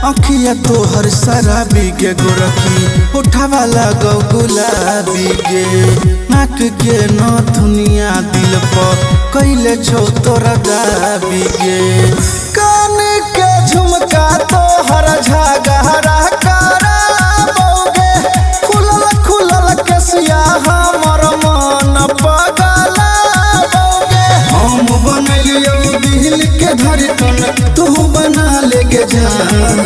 अखिया तोहर शराबी के गोरखी उठावा लगो गुलाबी के नाक के नथुनिया दिल पर कैले छो तोरा दाबी के कान के झुमका तोहर झगहरा कराबोगे खुलल खुलल केसिया हमर मन पगलाबोगे हम बनलियो दिल के धड़कन तू बना लेके जान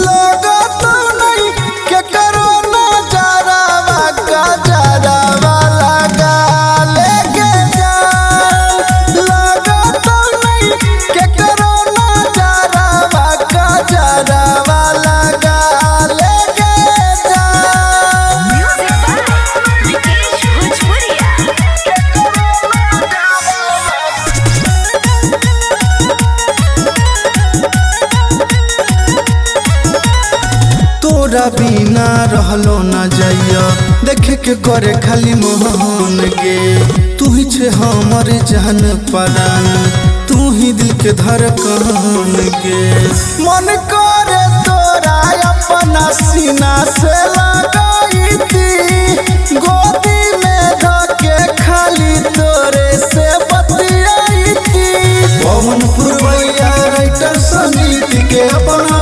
लगतो नहीं के करो नजरावा का जरावा लगा लेके जान लगतो नहीं के करो नजरावा का जरावा लगा लेके जान। म्यूजिक बाय विकेश तोरा बिना रहलो न जाइया देखे के करे खाली मोहन के तू ही छे हमर जान परान तू ही दिल के धड़कन के मन करे तोरा अपना सीना से लगाईती गोदी में धके खाली तोरे से बतियाईती पवन पुरवैया राइटर संगीत के अपना